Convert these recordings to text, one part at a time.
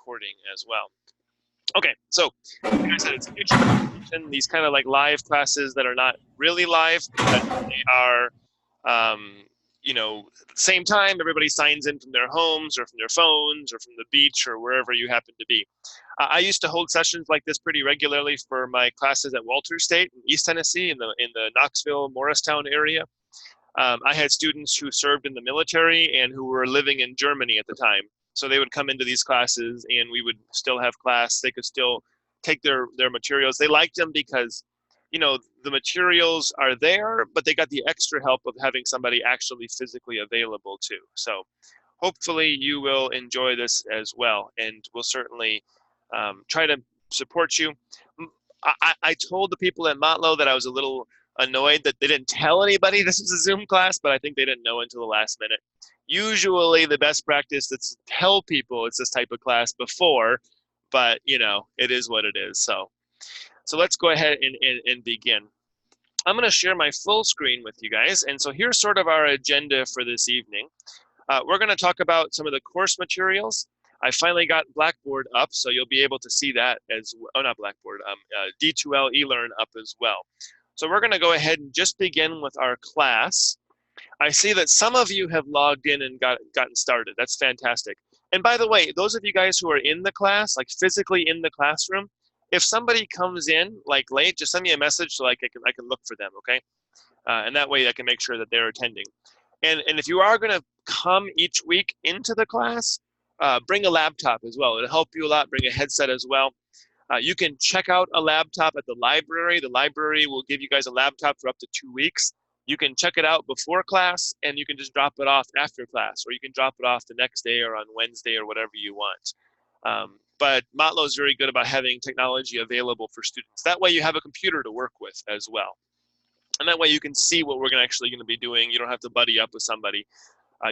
recording as well. Okay, so like I said, it's future presentation, these kind of like live classes that are not really live, but they are, you know, same time, everybody signs in from their homes or from their phones or from the beach or wherever you happen to be. I used to hold sessions like this pretty regularly for my classes at Walters State in East Tennessee in the Knoxville, Morristown area. I had students who served in the military and who were living in Germany at the time. So they would come into these classes and we would still have class. They could still take their materials. They liked them because, you know, the materials are there, but they got the extra help of having somebody actually physically available too. So hopefully you will enjoy this as well, and we'll certainly try to support you. I told the people at Motlow that I was a little annoyed that they didn't tell anybody this is a Zoom class, but I think they didn't know until the last minute. Usually the best practice is to tell people it's this type of class before, but you know, it is what it is. So let's go ahead and begin. I'm going to share my full screen with you guys. And so here's sort of our agenda for this evening. We're going to talk about some of the course materials. I finally got Blackboard up, so you'll be able to see that as well. Oh, not Blackboard, D2L eLearn up as well. So we're going to go ahead and just begin with our class. I see that some of you have logged in and gotten started. That's fantastic. And by the way, those of you guys who are in the class, like physically in the classroom, if somebody comes in like late, just send me a message so I can look for them, okay? And that way I can make sure that they're attending. And if you are going to come each week into the class, bring a laptop as well. It'll help you a lot. Bring a headset as well. You can check out a laptop at the library. The library will give you guys a laptop for up to 2 weeks. You can check it out before class, and you can just drop it off after class, or you can drop it off the next day or on Wednesday or whatever you want. But Motlow is very good about having technology available for students. That way you have a computer to work with as well. And that way you can see what we're actually going to be doing. You don't have to buddy up with somebody.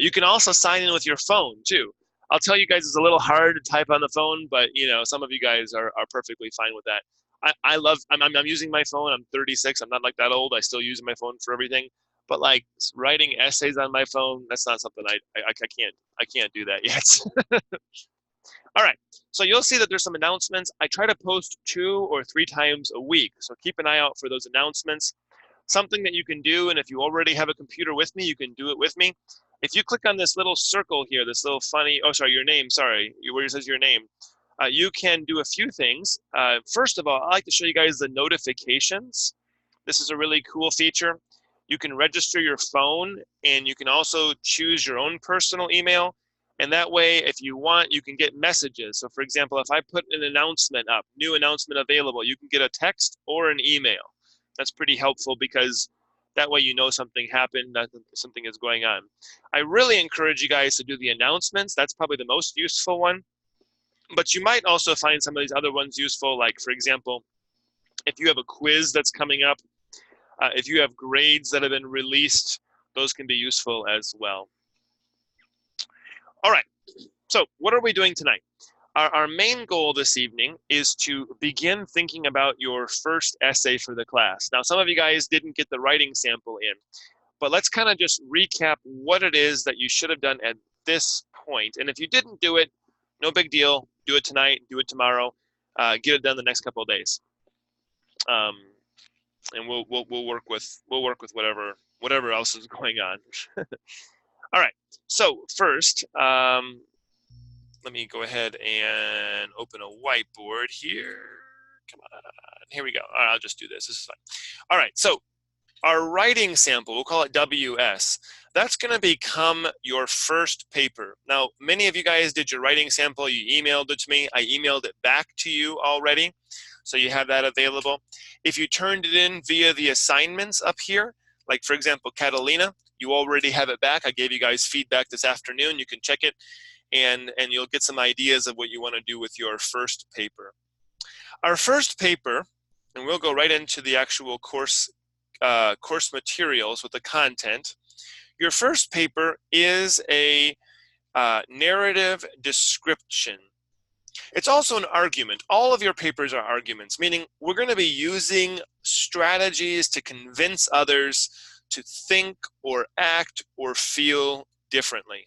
You can also sign in with your phone too. I'll tell you guys it's a little hard to type on the phone, but you know, some of you guys are perfectly fine with that. I'm using my phone. I'm 36. I'm not like that old. I still use my phone for everything. But like writing essays on my phone, that's not something I can't do that yet. All right, so you'll see that there's some announcements. I try to post 2 or 3 times a week, so keep an eye out for those announcements. Something that you can do, and if you already have a computer with me, you can do it with me. If you click on this little circle here, this little funny, oh, sorry, your name, sorry, where it says your name, you can do a few things. First of all, I like to show you guys the notifications. This is a really cool feature. You can register your phone, and you can also choose your own personal email. And that way, if you want, you can get messages. So for example, if I put an announcement up, new announcement available, you can get a text or an email. That's pretty helpful because that way you know something happened, that something is going on. I really encourage you guys to do the announcements. That's probably the most useful one. But you might also find some of these other ones useful, like for example, if you have a quiz that's coming up, if you have grades that have been released, those can be useful as well. All right, so what are we doing tonight? Our main goal this evening is to begin thinking about your first essay for the class. Now, some of you guys didn't get the writing sample in, but let's kind of just recap what it is that you should have done at this point. And if you didn't do it, no big deal. Do it tonight, do it tomorrow, get it done the next couple of days. And we'll work with whatever else is going on. All right. So first, let me go ahead and open a whiteboard here. Come on, here we go. All right, I'll just do this. This is fine. All right, so our writing sample, we'll call it WS. That's going to become your first paper. Now, many of you guys did your writing sample. You emailed it to me. I emailed it back to you already, so you have that available. If you turned it in via the assignments up here, like for example, Catalina, you already have it back. I gave you guys feedback this afternoon. You can check it. And you'll get some ideas of what you want to do with your first paper. Our first paper, and we'll go right into the actual course materials with the content. Your first paper is a narrative description. It's also an argument. All of your papers are arguments, meaning we're going to be using strategies to convince others to think or act or feel differently.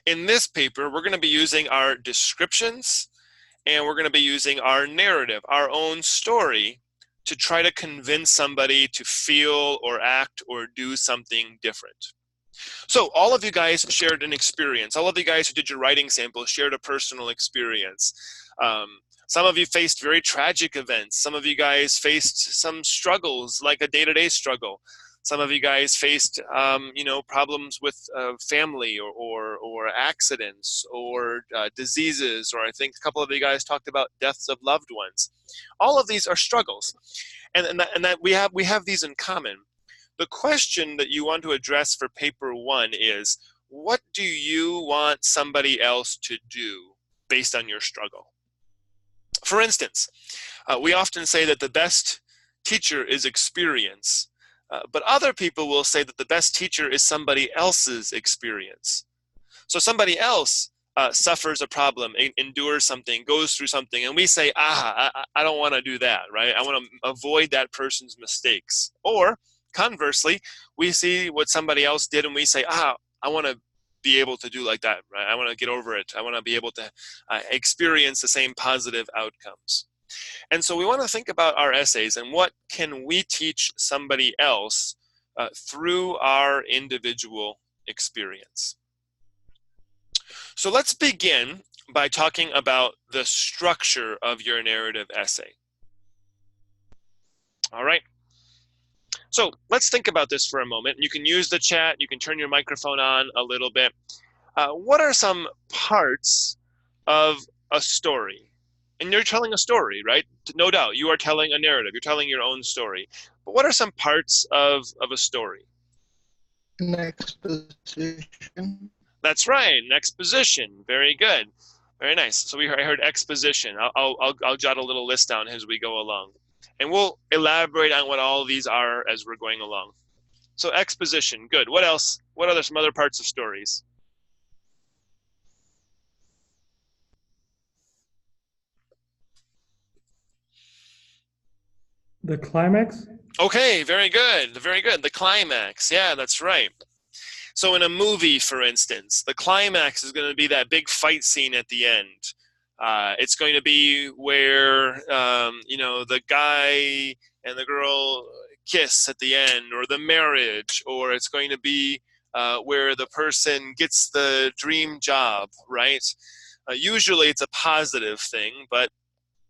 In this paper, we're going to be using our descriptions and we're going to be using our narrative, our own story, to try to convince somebody to feel or act or do something different. So all of you guys shared an experience. All of you guys who did your writing sample shared a personal experience. Some of you faced very tragic events. Some of you guys faced some struggles, like a day-to-day struggle. Some of you guys faced, you know, problems with family or accidents or diseases, or I think a couple of you guys talked about deaths of loved ones. All of these are struggles, and that we have these in common. The question that you want to address for paper 1 is, what do you want somebody else to do based on your struggle? For instance, we often say that the best teacher is experience, but other people will say that the best teacher is somebody else's experience. So somebody else suffers a problem, endures something, goes through something, and we say, I don't want to do that, right? I want to avoid that person's mistakes. Or conversely, we see what somebody else did and we say, I want to be able to do like that, right? I want to get over it. I want to be able to experience the same positive outcomes. And so we want to think about our essays and what can we teach somebody else through our individual experience. So let's begin by talking about the structure of your narrative essay. All right. So let's think about this for a moment. You can use the chat. You can turn your microphone on a little bit. What are some parts of a story? And you're telling a story, right? No doubt, you are telling a narrative. You're telling your own story. But what are some parts of a story? An exposition. That's right, an exposition. Very good. Very nice. So I heard exposition. I'll jot a little list down as we go along. And we'll elaborate on what all of these are as we're going along. So exposition, good. What else? What are some other parts of stories? The climax? Okay, very good. Very good. The climax. Yeah, that's right. So in a movie, for instance, the climax is going to be that big fight scene at the end. It's going to be where, you know, the guy and the girl kiss at the end, or the marriage, or it's going to be where the person gets the dream job, right? Usually it's a positive thing, but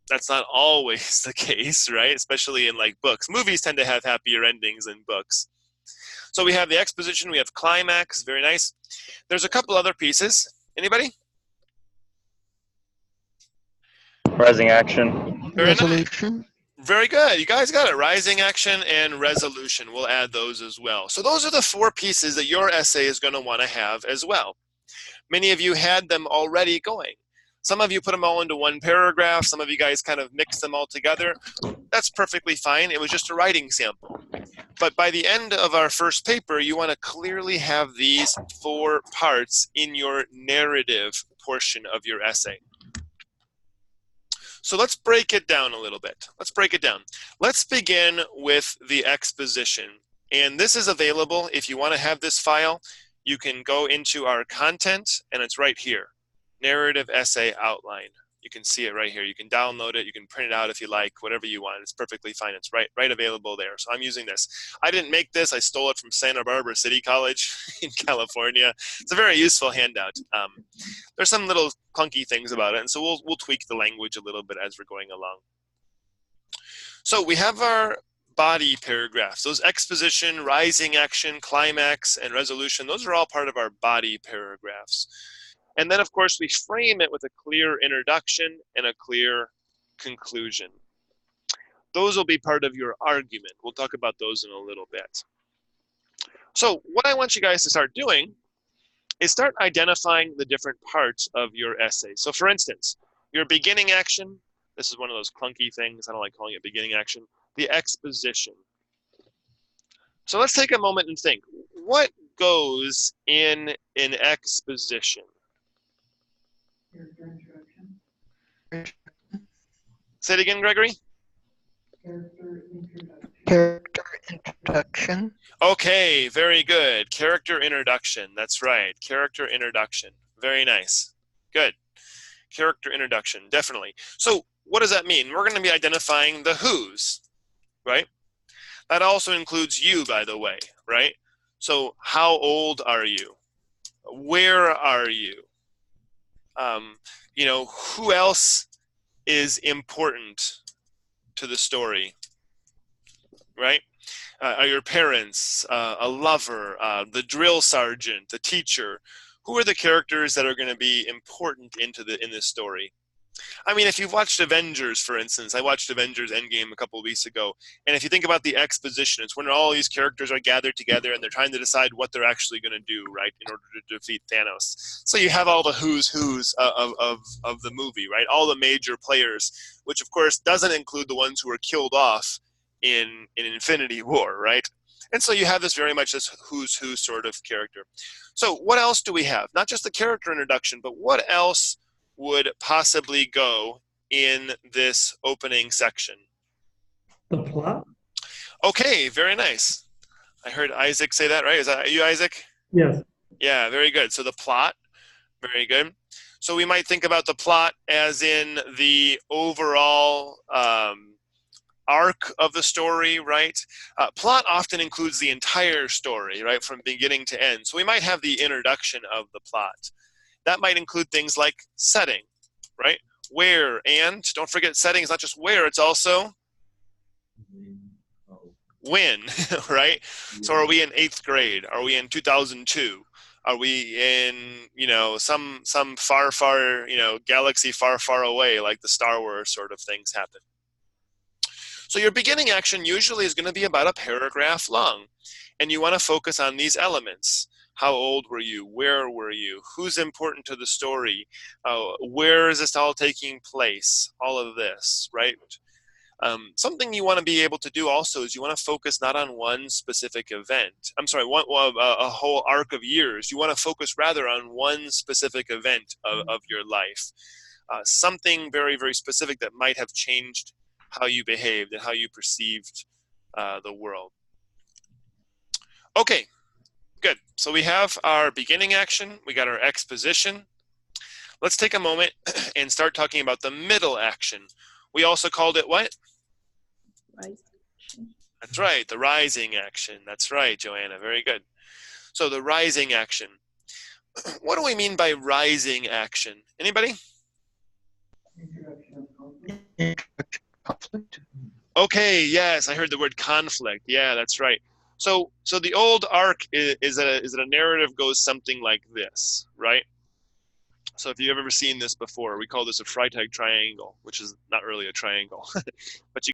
that's not always the case, right? Especially in like books. Movies tend to have happier endings than books. So we have the exposition, we have climax, very nice. There's a couple other pieces. Anybody? Rising action. Very Resolution. nice. Very good. You guys got it. Rising action and resolution. We'll add those as well. So those are the 4 pieces that your essay is going to want to have as well. Many of you had them already going. Some of you put them all into one paragraph. Some of you guys kind of mixed them all together. That's perfectly fine. It was just a writing sample. But by the end of our first paper, you want to clearly have these 4 parts in your narrative portion of your essay. So let's break it down a little bit. Let's break it down. Let's begin with the exposition. And this is available. If you want to have this file, you can go into our content, and it's right here. Narrative essay outline. You can see it right here. You can download it. You can print it out if you like, whatever you want. It's perfectly fine. It's right available there. So I'm using this. I didn't make this. I stole it from Santa Barbara City College in California. It's a very useful handout. There's some little clunky things about it, and so we'll tweak the language a little bit as we're going along. So we have our body paragraphs. Those exposition, rising action, climax, and resolution, those are all part of our body paragraphs. And then, of course, we frame it with a clear introduction and a clear conclusion. Those will be part of your argument. We'll talk about those in a little bit. So what I want you guys to start doing is start identifying the different parts of your essay. So for instance, your beginning action, this is one of those clunky things, I don't like calling it beginning action, the exposition. So let's take a moment and think, what goes in an exposition? Character introduction. Say it again, Gregory. Character introduction. Character introduction. Okay, very good. Character introduction. That's right. Character introduction. Very nice. Good. Character introduction, definitely. So what does that mean? We're going to be identifying the who's, right? That also includes you, by the way, right? So how old are you? Where are you? You know, who else is important to the story, right? Are your parents, a lover, the drill sergeant, the teacher? Who are the characters that are going to be important in this story? I mean, if you've watched Avengers, for instance, I watched Avengers Endgame a couple of weeks ago, and if you think about the exposition, it's when all these characters are gathered together and they're trying to decide what they're actually going to do, right, in order to defeat Thanos. So you have all the who's of the movie, right, all the major players, which of course doesn't include the ones who were killed off in Infinity War, right? And so you have this very much this who's who sort of character. So what else do we have? Not just the character introduction, but what else would possibly go in this opening section? The plot? Okay, very nice. I heard Isaac say that, right? Is that you, Isaac? Yes. Yeah, very good. So the plot, very good. So we might think about the plot as in the overall arc of the story, right? Plot often includes the entire story, right, from beginning to end. So we might have the introduction of the plot. That might include things like setting, right? Where, and don't forget setting is not just where, it's also when, right? So are we in 8th grade? Are we in 2002? Are we in, you know, some far, galaxy far, far away, like the Star Wars sort of things happen? So your beginning action usually is going to be about a paragraph long, and you want to focus on these elements. How old were you? Where were you? Who's important to the story? Where is this all taking place? All of this, right? Something you want to be able to do also is you want to focus not on one specific event. I'm sorry, a whole arc of years. You want to focus rather on one specific event of your life. Something very, very specific that might have changed how you behaved and how you perceived the world. Okay. Good. So we have our beginning action. We got our exposition. Let's take a moment and start talking about the middle action. We also called it what? Rising. That's right, the rising action. That's right, Joanna. Very good. So the rising action. What do we mean by rising action? Anybody? Conflict. Okay, yes, I heard the word conflict. Yeah, that's right. So the old arc is that a narrative goes something like this, right? So if you've ever seen this before, we call this a Freytag triangle, which is not really a triangle, but